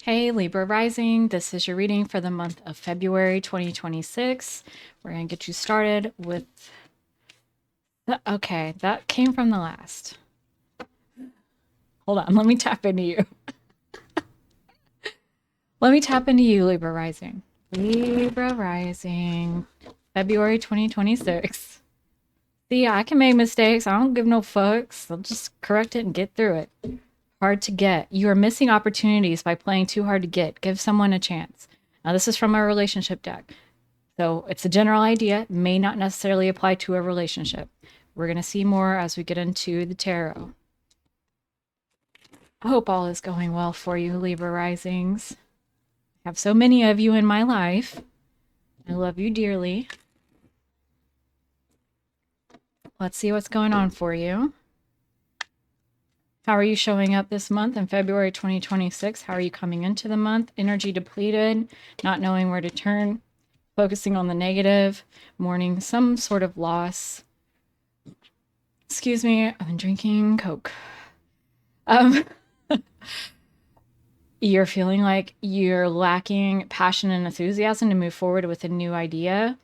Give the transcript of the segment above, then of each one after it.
Hey, Libra Rising. This is your reading for the month of February 2026. We're going to get you started with okay, that came from the last. Hold on, let me tap into you. Let me tap into you, Libra Rising. Libra Rising, February 2026. See, I can make mistakes. I don't give no fucks. I'll just correct it and get through it. Hard to get. You are missing opportunities by playing too hard to get. Give someone a chance. Now, this is from our relationship deck. So it's a general idea, it may not necessarily apply to a relationship. We're going to see more as we get into the tarot. I hope all is going well for you, Libra Risings. I have so many of you in my life. I love you dearly. Let's see what's going on for you. How are you showing up this month in February 2026? How are you coming into the month? Energy depleted, not knowing where to turn, focusing on the negative, mourning some sort of loss. Excuse me, I've been drinking Coke. You're feeling like you're lacking passion and enthusiasm to move forward with a new idea.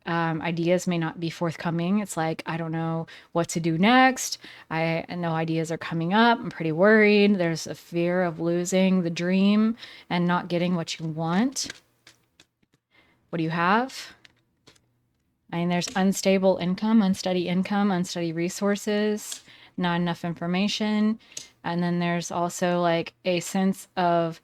Ideas may not be forthcoming. It's like, I don't know what to do next. I know ideas are coming up. I'm pretty worried. There's a fear of losing the dream and not getting what you want. What do you have? I mean, there's unstable income, unsteady resources, not enough information. And then there's also like a sense of,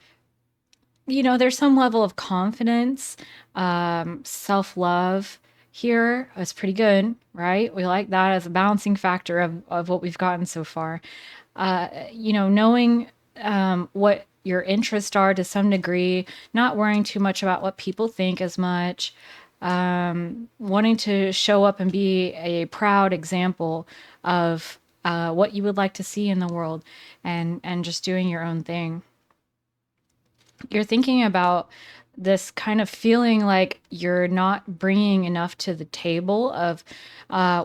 there's some level of confidence, self-love here. It's pretty good, right? We like that as a balancing factor of what we've gotten so far. Knowing what your interests are to some degree, not worrying too much about what people think as much, wanting to show up and be a proud example of what you would like to see in the world, and just doing your own thing. You're thinking about this kind of feeling like you're not bringing enough to the table of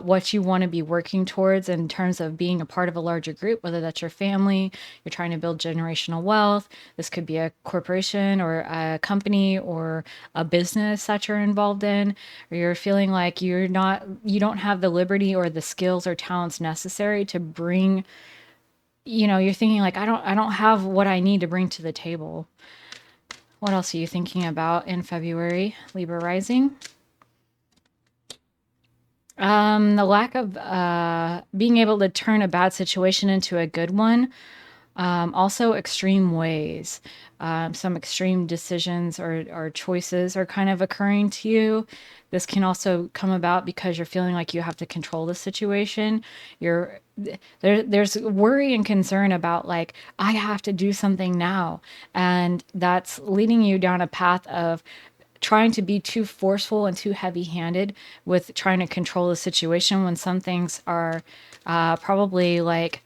what you want to be working towards in terms of being a part of a larger group, whether that's your family, you're trying to build generational wealth. This could be a corporation or a company or a business that you're involved in, or you're feeling like you don't have the liberty or the skills or talents necessary to bring, you're thinking like, I don't have what I need to bring to the table. What else are you thinking about in February, Libra Rising? The lack of being able to turn a bad situation into a good one. Also, extreme ways. Some extreme decisions or choices are kind of occurring to you. This can also come about because you're feeling like you have to control the situation. There's worry and concern about like, I have to do something now. And that's leading you down a path of trying to be too forceful and too heavy-handed with trying to control the situation when some things are probably like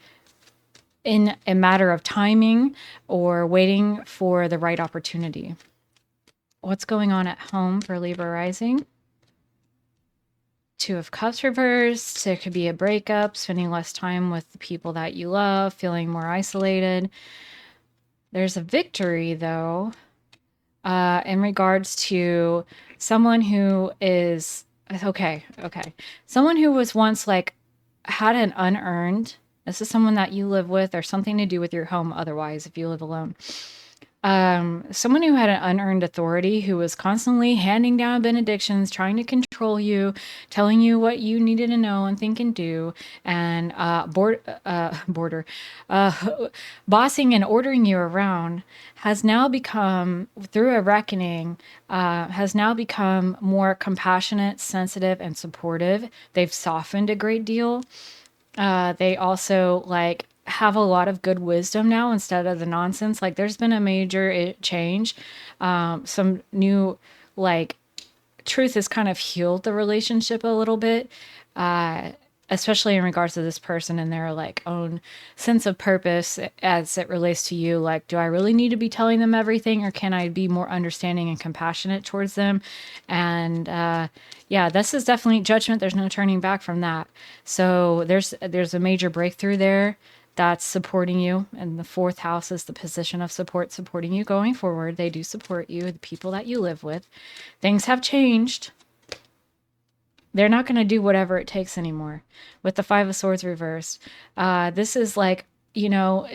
in a matter of timing or waiting for the right opportunity. What's going on at home for Libra Rising? Two of Cups reversed. There could be a breakup, spending less time with the people that you love, feeling more isolated. There's a victory, though, in regards to someone who is, okay. Someone who was once like, had an unearned, this is someone that you live with or something to do with your home otherwise if you live alone. Someone who had an unearned authority, who was constantly handing down benedictions, trying to control you, telling you what you needed to know and think and do, and bossing and ordering you around, has now become, through a reckoning, has now become more compassionate, sensitive, and supportive. They've softened a great deal. They also like have a lot of good wisdom now instead of the nonsense. Like there's been a major change. Some new like truth has kind of healed the relationship a little bit, especially in regards to this person and their like own sense of purpose as it relates to you. Like, do I really need to be telling them everything, or can I be more understanding and compassionate towards them? And yeah, this is definitely judgment. There's no turning back from that. So there's a major breakthrough there that's supporting you. And the fourth house is the position of support, supporting you going forward. They do support you, the people that you live with. Things have changed. They're not going to do whatever it takes anymore. With the Five of Swords reversed, this is like,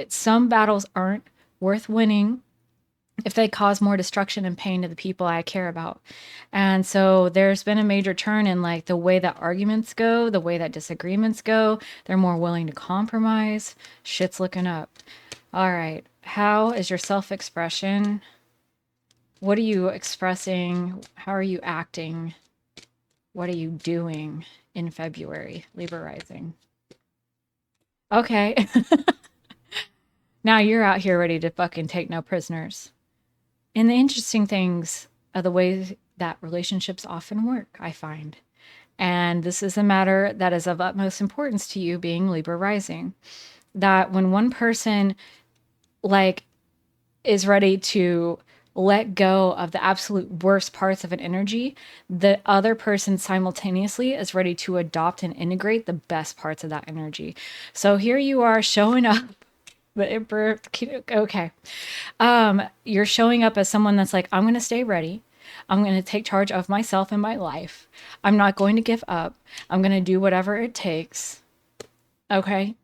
some battles aren't worth winning if they cause more destruction and pain to the people I care about. And so there's been a major turn in like the way that arguments go, the way that disagreements go. They're more willing to compromise. Shit's looking up. All right. How is your self-expression? What are you expressing? How are you acting? What are you doing in February, Libra rising? Okay. Now you're out here ready to fucking take no prisoners. And the interesting things are the way that relationships often work, I find. And this is a matter that is of utmost importance to you, being Libra rising. That when one person like is ready to let go of the absolute worst parts of an energy, the other person simultaneously is ready to adopt and integrate the best parts of that energy. So here you are showing up. The emperor, okay. You're showing up as someone that's like, I'm going to stay ready. I'm going to take charge of myself and my life. I'm not going to give up. I'm going to do whatever it takes. Okay.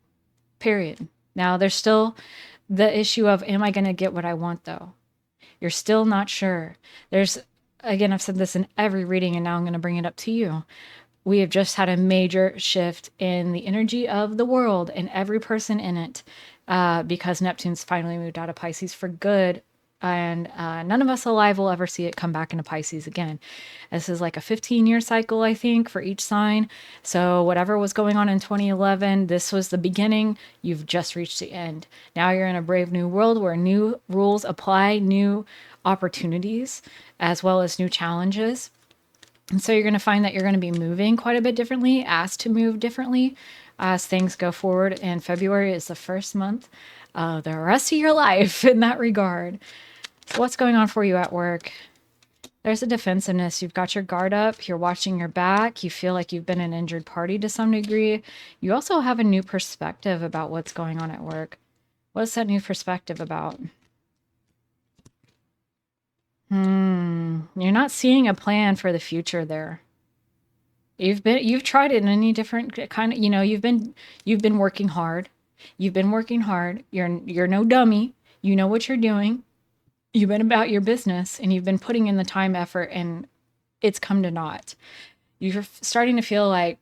Period. Now, there's still the issue of, am I going to get what I want though? You're still not sure. Again, I've said this in every reading, and now I'm going to bring it up to you. We have just had a major shift in the energy of the world and every person in it, because Neptune's finally moved out of Pisces for good. And none of us alive will ever see it come back into Pisces again. This is like a 15-year cycle, I think, for each sign. So whatever was going on in 2011, this was the beginning. You've just reached the end. Now you're in a brave new world where new rules apply, new opportunities, as well as new challenges. And so you're going to find that you're going to be moving quite a bit differently, asked to move differently as things go forward. And February is the first month of the rest of your life in that regard. So what's going on for you at work? There's a defensiveness. You've got your guard up. You're watching your back. You feel like you've been an injured party to some degree. You also have a new perspective about what's going on at work. What's that new perspective about? You're not seeing a plan for the future there. You've tried it in any different kind of, you've been working hard. You've been working hard. You're no dummy. You know what you're doing. You've been about your business and you've been putting in the time, effort, and it's come to naught. You're starting to feel like,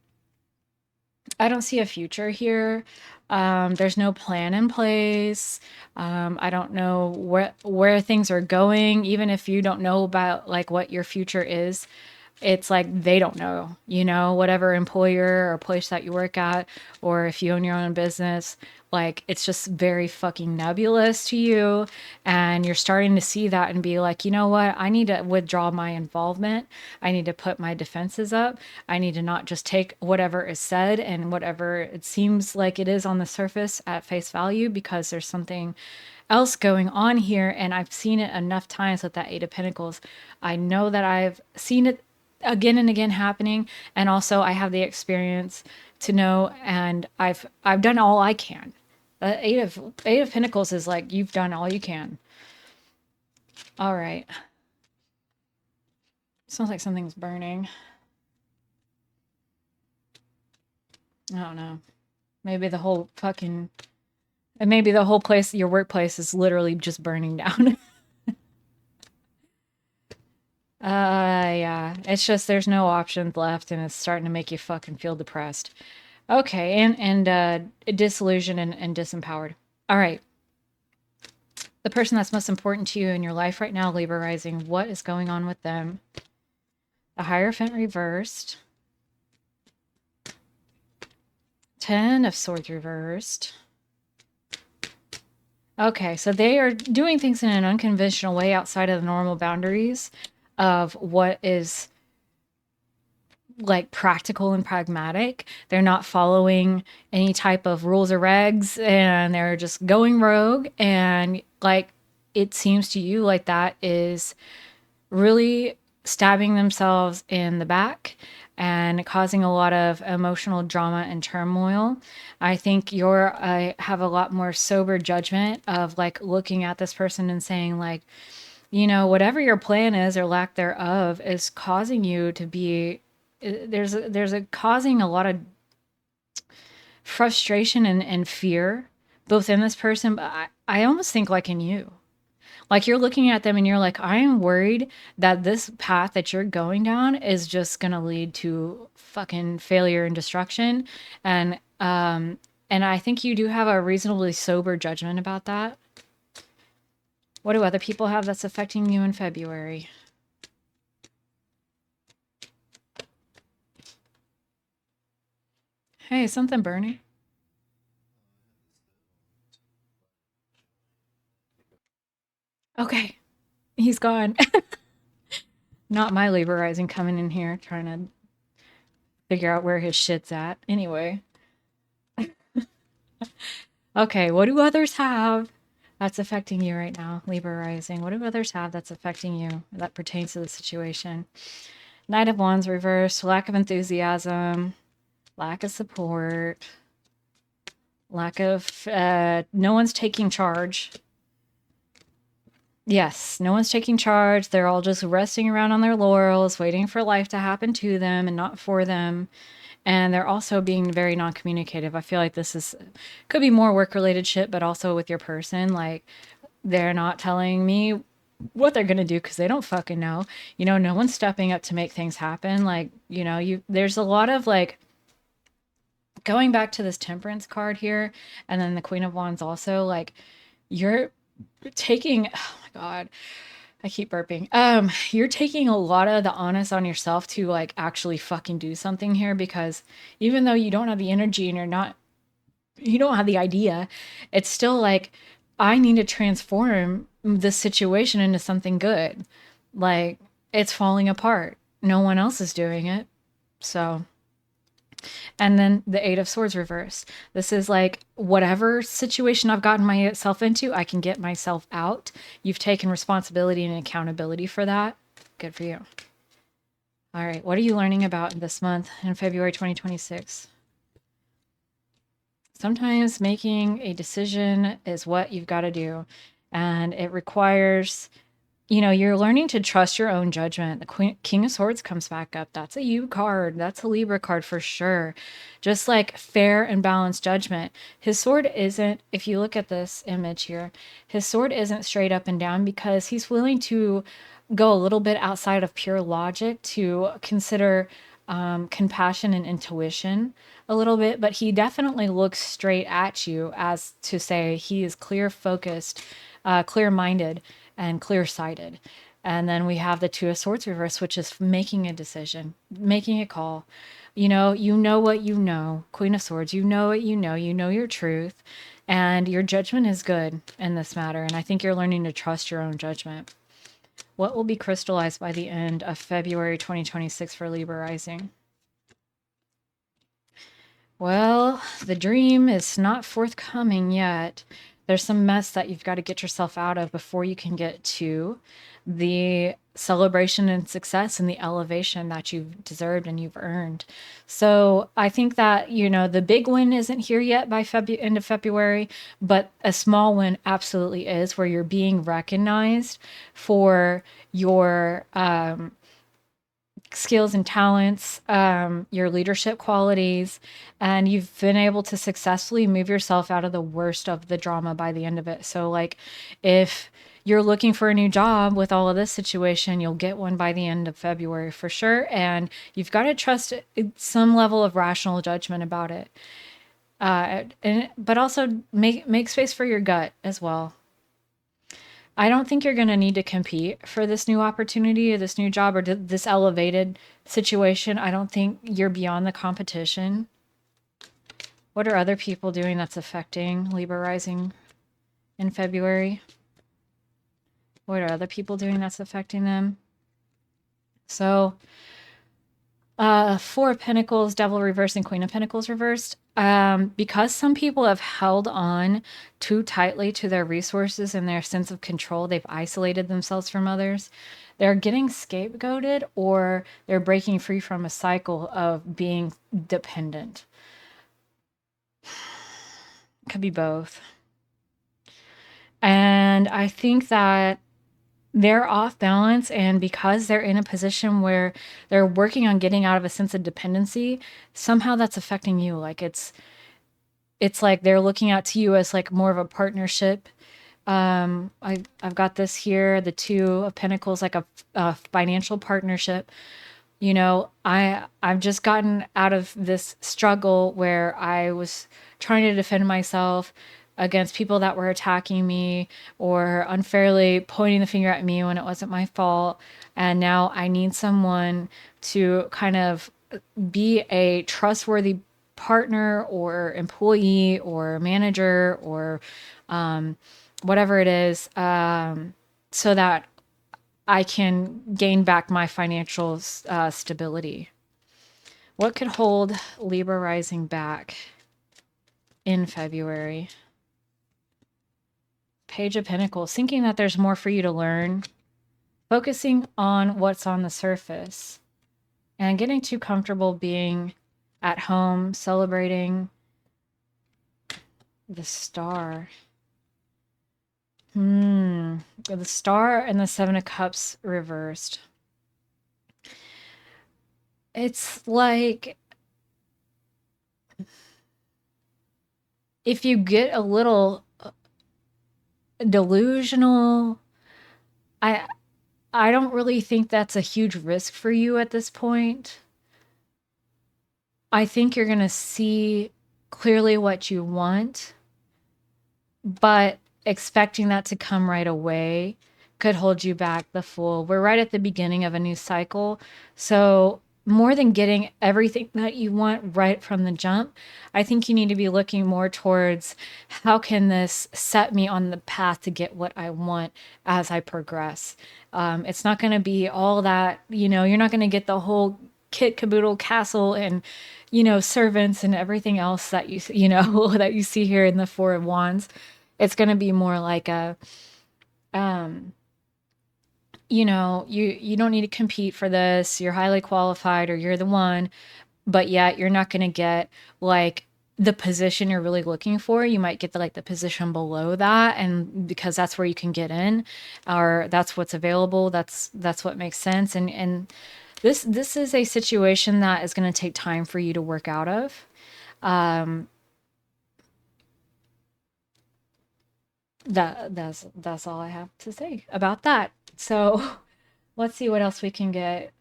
I don't see a future here. There's no plan in place. I don't know where things are going. Even if you don't know about like what your future is, it's like they don't know, whatever employer or place that you work at, or if you own your own business, like it's just very fucking nebulous to you. And you're starting to see that and be like, you know what? I need to withdraw my involvement. I need to put my defenses up. I need to not just take whatever is said and whatever it seems like it is on the surface at face value, because there's something else going on here. And I've seen it enough times with that Eight of Pentacles. I know that I've seen it again and again happening, and also I have the experience to know, and I've done all I can. The Eight of Pentacles is like, you've done all you can. All right. Sounds like something's burning. I don't know. Maybe the whole place, your workplace, is literally just burning down. Yeah, it's just there's no options left, and it's starting to make you fucking feel depressed. Okay, and disillusioned and disempowered. All right. The person that's most important to you in your life right now, Libra rising, what is going on with them? The Hierophant reversed. Ten of Swords reversed. Okay, so they are doing things in an unconventional way outside of the normal boundaries of what is like practical and pragmatic. They're not following any type of rules or regs, and they're just going rogue. And like, it seems to you like that is really stabbing themselves in the back and causing a lot of emotional drama and turmoil. I think you're have a lot more sober judgment of like looking at this person and saying like, you know, whatever your plan is or lack thereof is causing you to be there's a causing a lot of frustration and fear both in this person, but I almost think like in you. Like you're looking at them and you're like, I am worried that this path that you're going down is just gonna lead to fucking failure and destruction. And I think you do have a reasonably sober judgment about that. What do other people have that's affecting you in February? Hey, something burning. Okay, he's gone. Not my Libra rising coming in here trying to figure out where his shit's at. Anyway, okay, what do others have that's affecting you right now, Libra rising? What do others have that's affecting you that pertains to the situation? Knight of Wands reversed, lack of enthusiasm, lack of support, lack of, no one's taking charge. Yes, no one's taking charge. They're all just resting around on their laurels, waiting for life to happen to them and not for them. And they're also being very non-communicative. I feel like this is could be more work-related shit, but also with your person. Like they're not telling me what they're gonna do because they don't fucking know. You know, no one's stepping up to make things happen. Like, you know, you there's a lot of like going back to this temperance card here, and then the Queen of Wands also, like you're taking oh my god, I keep burping. You're taking a lot of the onus on yourself to like actually fucking do something here because even though you don't have the energy and you don't have the idea, it's still like I need to transform this situation into something good. Like it's falling apart. No one else is doing it. So, and then the Eight of Swords reversed. This is like whatever situation I've gotten myself into, I can get myself out. You've taken responsibility and accountability for that. Good for you. All right. What are you learning about this month in February 2026? Sometimes making a decision is what you've got to do. And it requires, you know, you're learning to trust your own judgment. The King of Swords comes back up. That's a you card. That's a Libra card for sure. Just like fair and balanced judgment. His sword isn't, if you look at this image here, his sword isn't straight up and down because he's willing to go a little bit outside of pure logic to consider compassion and intuition a little bit, but he definitely looks straight at you as to say he is clear focused, clear minded, and clear sighted. And then we have the Two of Swords reverse, which is making a decision, making a call. You know what you know, Queen of Swords, you know your truth, and your judgment is good in this matter. And I think you're learning to trust your own judgment. What will be crystallized by the end of February 2026 for Libra rising? Well, the dream is not forthcoming yet. There's some mess that you've got to get yourself out of before you can get to the celebration and success and the elevation that you've deserved and you've earned. So I think that, you know, the big win isn't here yet by end of February, but a small win absolutely is where you're being recognized for your skills and talents, your leadership qualities, and you've been able to successfully move yourself out of the worst of the drama by the end of it. So, like, if you're looking for a new job with all of this situation, you'll get one by the end of February for sure. And you've got to trust some level of rational judgment about it. But also make space for your gut as well. I don't think you're going to need to compete for this new opportunity or this new job or this elevated situation. I don't think you're beyond the competition. What are other people doing that's affecting Libra rising in February? What are other people doing that's affecting them? So Four of Pentacles, Devil reversed, and Queen of Pentacles reversed. Because some people have held on too tightly to their resources and their sense of control, they've isolated themselves from others. They're getting scapegoated, or they're breaking free from a cycle of being dependent. Could be both. And I think that they're off balance, and because they're in a position where they're working on getting out of a sense of dependency, somehow that's affecting you. Like it's like they're looking out to you as like more of a partnership. I've got this here, the Two of Pentacles, like a financial partnership. You know, I've just gotten out of this struggle where I was trying to defend myself against people that were attacking me or unfairly pointing the finger at me when it wasn't my fault. And now I need someone to kind of be a trustworthy partner or employee or manager or whatever it is, so that I can gain back my financial stability. What could hold Libra rising back in February? Page of Pentacles, thinking that there's more for you to learn, focusing on what's on the surface, and getting too comfortable being at home, celebrating the Star. The Star and the Seven of Cups reversed. It's like if you get a little delusional, I don't really think that's a huge risk for you at this point. I think you're going to see clearly what you want, but expecting that to come right away could hold you back. The Fool. We're right at the beginning of a new cycle. So more than getting everything that you want right from the jump, I think you need to be looking more towards how can this set me on the path to get what I want as I progress. It's not going to be all that, you're not going to get the whole kit caboodle castle and, servants and everything else that that you see here in the Four of Wands. It's going to be more like a, you don't need to compete for this. You're highly qualified or you're the one, but yet you're not going to get like the position you're really looking for. You might get the position below that, and because that's where you can get in, or that's what's available. That's what makes sense. And this is a situation that is going to take time for you to work out of. That's all I have to say about that. So let's see what else we can get.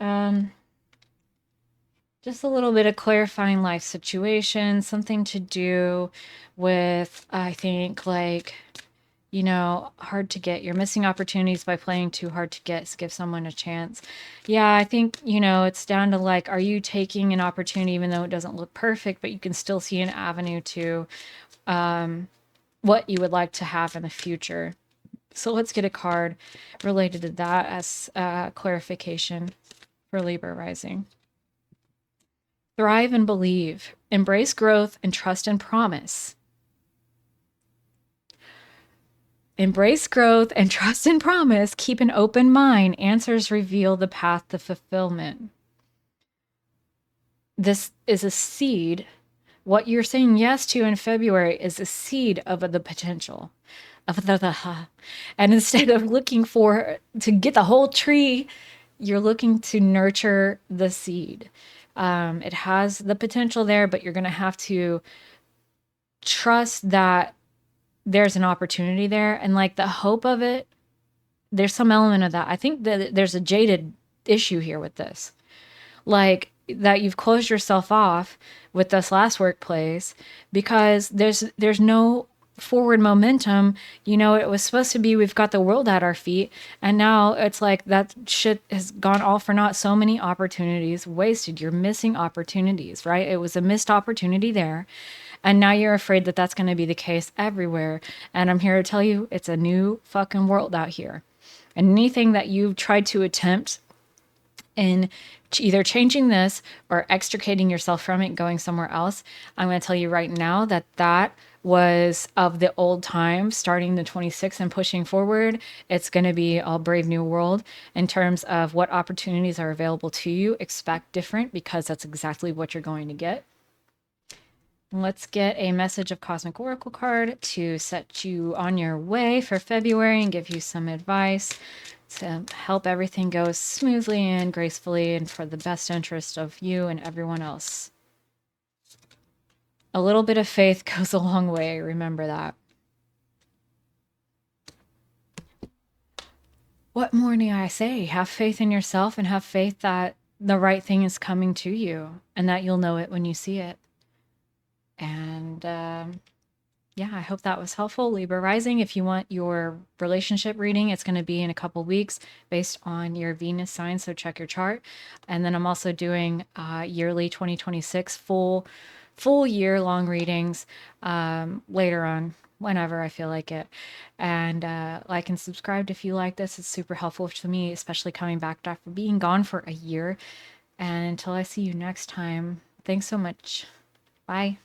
Just a little bit of clarifying life situation, something to do with, I think, like, hard to get. You're missing opportunities by playing too hard to get. So give someone a chance. Yeah, I think, it's down to like, are you taking an opportunity even though it doesn't look perfect, but you can still see an avenue to what you would like to have in the future. So let's get a card related to that as clarification for Libra rising. Thrive and believe. Embrace growth and trust and promise. Embrace growth and trust and promise. Keep an open mind. Answers reveal the path to fulfillment. This is a seed. What you're saying yes to in February is a seed of the potential. And instead of looking to get the whole tree, you're looking to nurture the seed. It has the potential there, but you're going to have to trust that there's an opportunity there. And like the hope of it, there's some element of that. I think that there's a jaded issue here with this. Like that you've closed yourself off with this last workplace because there's no forward momentum. It was supposed to be we've got the world at our feet, and now it's like that shit has gone all for naught. So many opportunities wasted. You're missing opportunities, right? It was a missed opportunity there, and now you're afraid that that's going to be the case everywhere. And I'm here to tell you it's a new fucking world out here, and anything that you've tried to attempt in either changing this or extricating yourself from it, going somewhere else, I'm going to tell you right now that that was of the old time, starting the 26th and pushing forward. It's going to be a brave new world in terms of what opportunities are available to you. Expect different because that's exactly what you're going to get. Let's get a message of Cosmic Oracle card to set you on your way for February and give you some advice to help everything go smoothly and gracefully and for the best interest of you and everyone else. A little bit of faith goes a long way. Remember that. What more need I say? Have faith in yourself and have faith that the right thing is coming to you and that you'll know it when you see it. And yeah, I hope that was helpful. Libra Rising, if you want your relationship reading, it's going to be in a couple weeks based on your Venus sign, so check your chart. And then I'm also doing yearly 2026 full year long readings later on, whenever I feel like it. And like and subscribe if you like this. It's super helpful to me, especially coming back after being gone for a year. And until I see you next time, thanks so much. Bye.